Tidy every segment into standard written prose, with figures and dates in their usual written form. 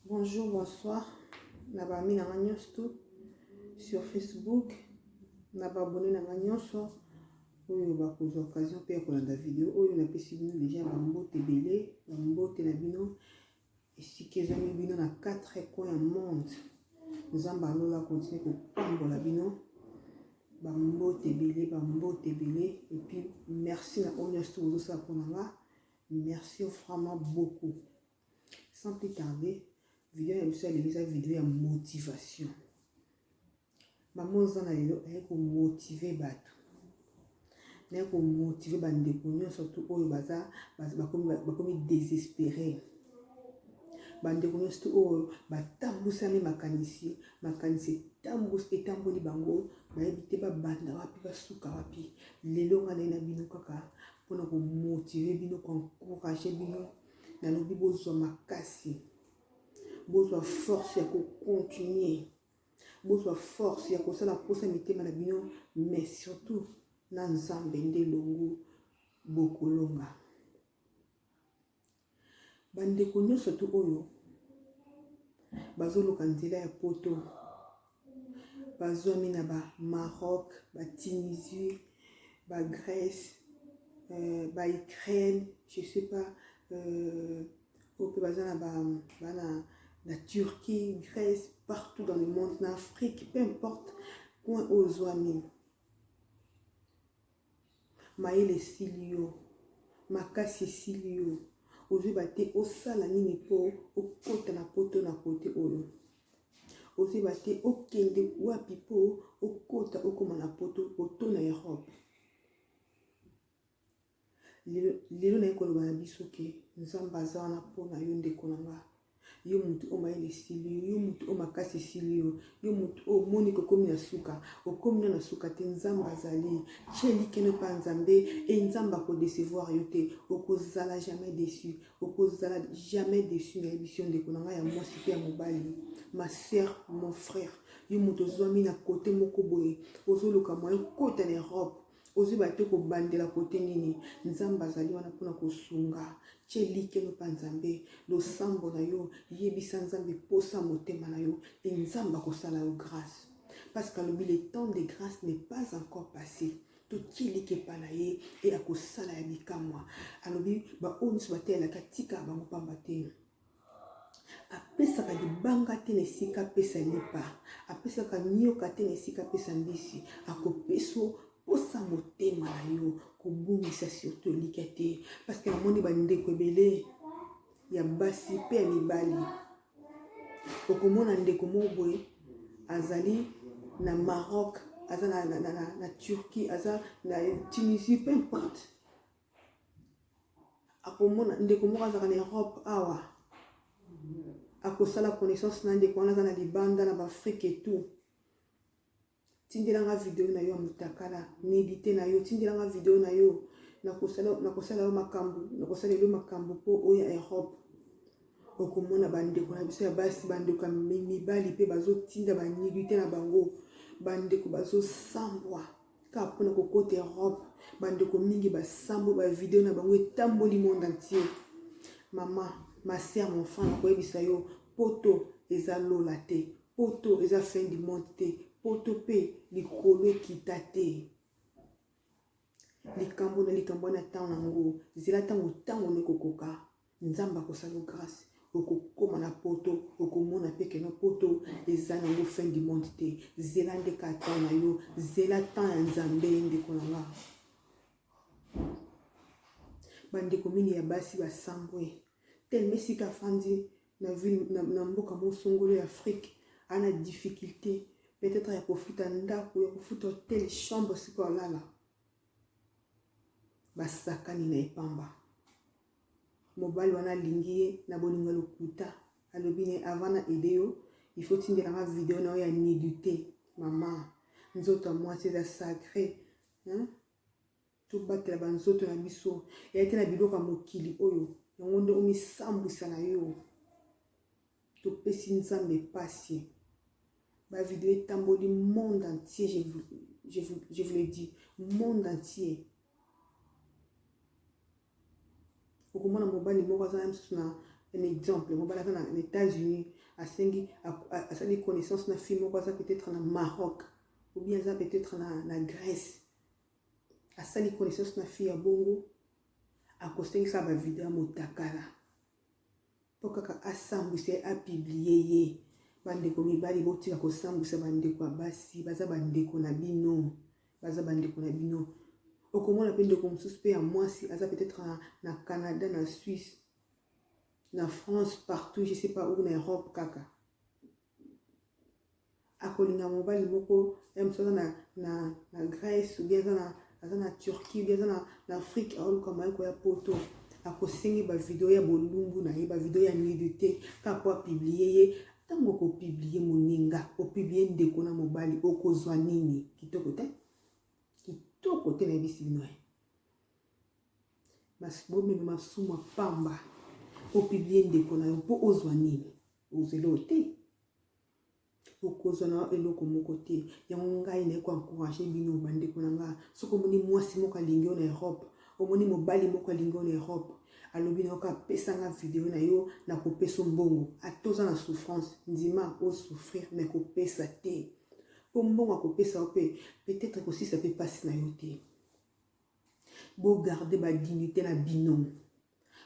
Bonjour, bonsoir. Naba ami na tout sur Facebook. Naba abonné na nyonso. Oyo ba kozo occasion pe ko landa vidéo oyo na pesi bino déjà ba mbote belé, ba mbote na bino esikezami bino na 4 coins ya monde. Nzamba lola continue ko pambola bino. Ba mbote belé et puis merci na onyo tout ça pour nga. Merci vraiment beaucoup. Sans plus tarder, vidéo ya biso vidéo ya motivation. Maman zana lelo ayeko motiver bato. Na ko motiver bandeko surtout oyo bakomi désespéré. Bandeko nyonso oyo batambusami makanisi etamboli bango bayebi te babanda wapi basuka wapi. Lelo nga na bino kaka mpona ko motiver bino, ko encourager bino. Nalobi bozwa makasi, bozwa force ya ko continuer, bozwa force ya kosala posa mitema na bino, mais surtout na nzambe nde longo bokolonga. Bandeko nyonso tu oyo bazoluka nzela ya poto, bazwami na ba Maroc, ba Tunisie, ba Grèce, ba Ukraine, je sais pas, au la Turquie, Grèce, partout dans le monde, en Afrique, peu importe, coin aux amis. Maïle Silio, Makasi Silio, ozu bate osala nini po okota na poto na côté oyo. Ozu bate okende wapi po okota okoma na poto oto na Europe. Lelo na ekolo bana biso ke nzamba za na po na yo ndeko na nga. Yo mutu o maile silio, yo mutu o makasi silio, yo mutu o moni kokomi na suka, okomi na suka te nzamba zali. Cheli kene pa nzambe e nzamba ko décevoir yo te, okozala jamais déçu, okozala jamais déçu na émission ndeko na nga ya mwasi pe ya mobali. Ma sœur, mon frère, yo mutu ozwami na côté moko boye, ozoluka moyo kota na Europe. Ozu bate ko bandela kote nini nzamba zali wana pona kosunga chelike no panzambe lo sambo na yo yebisa nzambe posa motema na yo et nzamba ko sala yo grâce parce que le temps de grâce n'est pas encore passé. To chelike pa na ye et akosala ya bikamwa alobi ba onso bate la katika bango pamba te. Apesaka libanga te na esika pesa lipa, apesaka nyoka te na esika pesa mbisi, akopeso posa motema na yo kobungisa surtout likate parce que namoni bandeko ebele ya basi pe ya mibali. Okomona ndeko moboye azali na Maroc, aza na Turquie, aza na Tunisie, peu importe. Akomona ndeko moko azaka na Europe awa akosala connaissance na ndeko wana aza na libanda na Afrique et tout. Tindelanga vidéo na yo mutakala méditer na yo, tindelanga vidéo na yo na kosala yo makambu, na kosala yo makambu po oya Europe. Okomona bandeko na biso ya basi, bandeko mibali pe bazo tinda ba nilité na bango, bandeko bazo sambwa ka pona kokota Europe, bandeko mingi ba sambo ba vidéo na bango etamboli monde entier. Maman, ma sœur, mon frère, na koyebisa yo poto eza lola te, poto eza fin du monde te, poto pe likolo ekita te. Likambo na tango nango zela tango nekokoka nzamba kosala grâce okokoma na poto okomona pe ke na poto eza nango fin du monde te. Zela ndeka tango na yo, zela tango ya nzambe ndeko na nga. Bandeko mini ya basi basambwe tel mesika fandi na ville na mboka mosongolo ya Afrique ana difficulté peut-être ya kofuta ndako, ya kofuta hotel, chambre siko lala basakani na epamba. Mobali wana lingi na bolingo lokuta alobi ne avant na ideo il faut tindela ma vidéo na ya nudité. Maman nzoto mwasi eza sacré, to batela banzoto na biso ya ete na biloko mokili oyo yango nde omisambwisa na yo to pesi nzambe pasi. Ma vidéo est tamboli monde entier, je vous le dis, monde entier. Okomona mobali moko azana msusu na un exemple mobali aza na États-Unis asengi asali connaissance na fille moko aza peut-être na Maroc ou bien aza peut-être na Grèce asali connaissance na fille ya bongo akosengisa bavideo motakala mpo kaka asambwisa apiblie ye bandeko mibali botika kosambwisa bandeko ya basi baza bandeko na bino okomona mpe ndeko mosusu mpe ya mwasi aza peut-être na Canada na Suisse na France partout je sais pas où na Europe kaka akolinga mobali moko mosusu aza na Grèce ou bien aza na Turquie ou bien aza na Afrique aoluka mayeko ya poto akosengi bavideo ya bolumbu na ye bavideo ya nudité kaka po apiblie ye ntango okopiblie moninga opiblie ndeko na mobali okozwa nini kitoko te na yebisi bino bomema masumu apamba opiblie ndeko na yo mpo ozwa nini ozelo te okozwa na eloko moko te yango ngai na ekoencourage bino bandeko na nga soki omoni mwasi moko alingi yo na Europe omoni mobali moko alingi yo na Europe alobi na yo kapesanga video na yo na kopesa mbongo atoza na souffrance ndima osouffrir mais kopesa te po mbongo akopesa yo mpe peut-être kosisa mpe pasi na yo te bogarde badignité na bino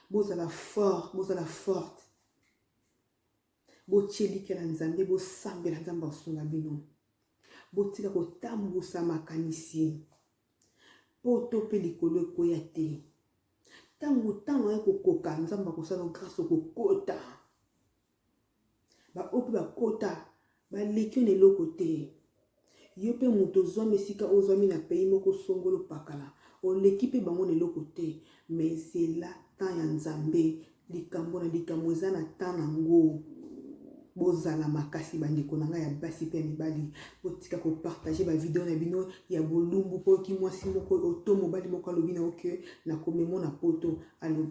bozala fort bozala forte botielike na nzambe bosambela nzambe asunga bino botika kotambusa makanisi poto mpe likolo ekoya te ntango ya kokoka nzambe akosala grâce okokota baoyo mpe bakota baleki na eloko te yo mpe moto ozwami esika ozwami na pays moko songolo pakala oleki mpe bango na eloko te mais zela temps ya nzambe likambo na likambo eza na temps nango bozala makasi bandeko na ngai ya basi mpe ya mibali botika kopartage bavideo na bino ya bolumbu mpo oki mwasi moko oto mobali moko alobi na oke nakomemona poto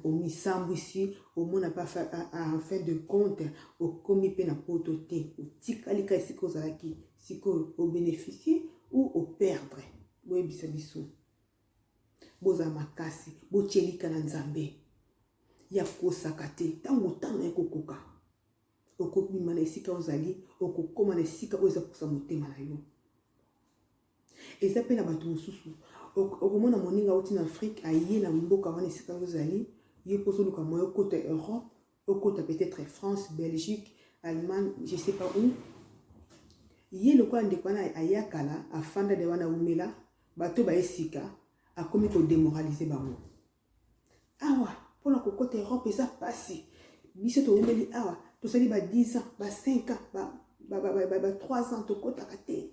omisambwisi omona pa en fin de compte okomi mpe na poto te otikali ka esika ozalaki sikoyo obénéficie ou operdre boyebisa biso bozala makasi botielika na nzambe ya kosaka te ntango ya kokoka okobima na esika ozali okokoma na esika oyo eza kosa motema na yo eza mpe na bato mosusu okomona moninga oti na Afrique aye na mboka wana esika ozali ye mpo ozoluka moyo okota Europe okota peut-être France Belgique Allemagne je sais pas où ye lokola ndeko wana ayakala afanda de wana umela bato baesika akomi kodémoralize bango awa mpona kokota Europe eza pasi biso toumeli awa tosali ba 10 ans ba 5 ans ba 3 ans tokotaka te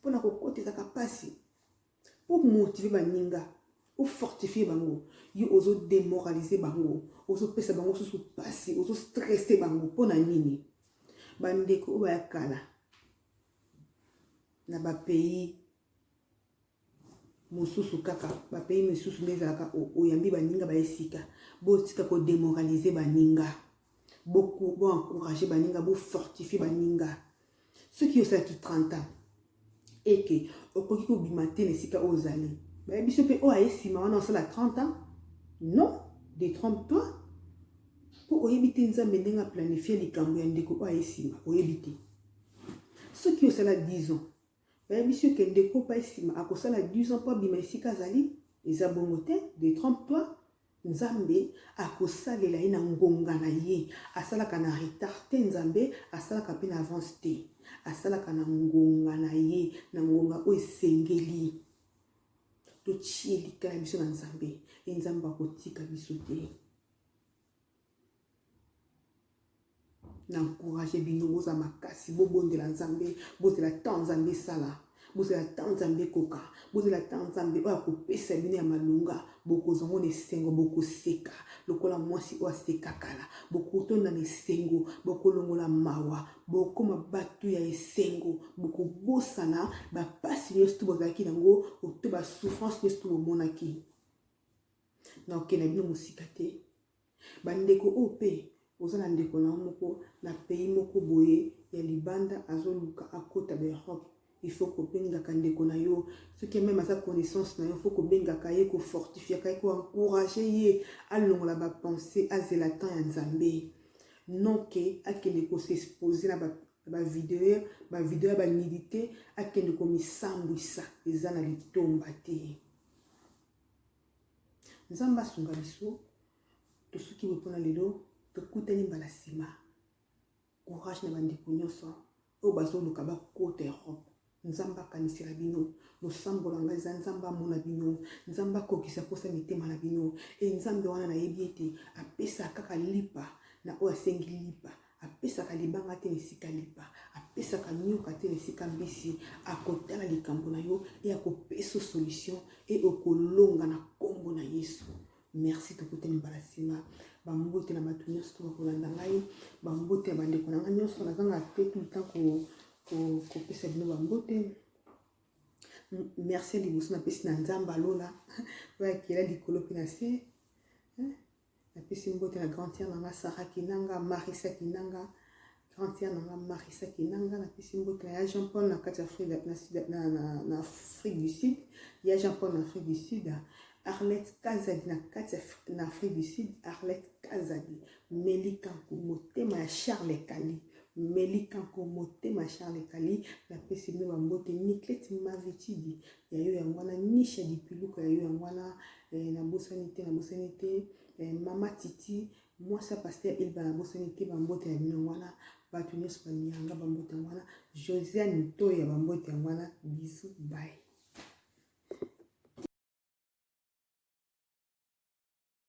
mpona kokota ezaka pasi po motiver baninga ofortifier bango yo ozodémoralize bango ozopesa bango susu pasi ozostresse bango mpona nini bandeko oyo bayakala na bapays mosusu kaka bapays mosusu nde ezalaka oyambi baninga baesika botika kodémoralize baninga beaucoup bon encourager baninga bo fortifier baninga ceux qui osalaki 30 ans et que okoki kobima te na esika ozali bayebiso mpe oyo ayesima wana osala 30 ans non détrompe-toi po oyebi te nzambe ndenge aplanifie likambo ya ndeko oyo ayesima oyebi te soki osala 10 ans bayebiso ke ndeko mpo ayesima akosala 10 ans mpo abima esika azali eza bongo te détrompe-toi nzambe akosalela ye na ngonga na ye asalaka na retard te nzambe asalaka mpe na avance te asalaka na ngonga na ye na ngonga oyo esengeli totie likala biso na nzambe nzambe akotika biso te na encourage bino bozala makasi bobondela nzambe bozela temps nzambe esala bozela temps nzambe koka bozela temps nzambe oyo akopesa bino ya malonga bokozango na esengo bokoseka lokola mwasi oyo aseka kala bokotonda na esengo bokolongola mawa bokoma bato ya esengo bokobosana bapasi nyonso to bozalaki nango to basouffrance nyonso to bomonaki na okende bino mosika te bandeko oyo mpe oza na ndeko na moko na pays moko boye ya libanda azoluka akota ba Europe il faut que benga ndeko na yo ce qui est même à sa connaissance na yo faut que benga kaye ko fortifier kaye ko encourager ye alongola ba penser azela temps ya nzambe non ke akende ko s'exposer na ba vidéo ba méditer akende ko misambwisa eza na litomba te nzambe asunga biso tosuki bopona lelo tokutani mbala nsima courage na bandeko nyonso oyo bazoluka bakota Europe nzambe akanisela bino losambola ngai eza nzambe amona bino nzambe akokisa posa mitema na bino nzambe wana nayebi ete apesa kaka lipa na oyo asengi lipa apesaka libanga te na esika lipa apesaka nyoka te na esika mbisi akotala likambo na yo e akopesa solution e okolonga na kombo na Yesu. Merci tokutani mbala nsima bambote na bato nyonso bakolanda ngai bambote ya bandeko na ngai nyonso nazanga te tout le temps kopesa bino bambote. Merci liboso napesi na nzambe alola oyo akela likolo mpe na se napesi mbote na grand tiere nanga Sara Kinanga Marisa Kinanga grand tiere nanga Marisa Kinanga napesi mbote na Jean Paul na kati na Afrique du Sud ya Jean Paul na Afrique du Sud Arlette Kazadi na kati na Afrique du Sud Arlette Kazadi Melikanko motema ya Charles Kali Melikanko motema Charles Kali napesi bino bambote Niklete Mavitidi ya yo yango wana Nisha Dipiluka ya yo yango wana na bosani te Mama Titi mwasa Pasteur Ilba na bosani te bambote ya bino wana bato nyonso banyanga bambote yango wana Josiane Toya bambote yango wana bisu bye.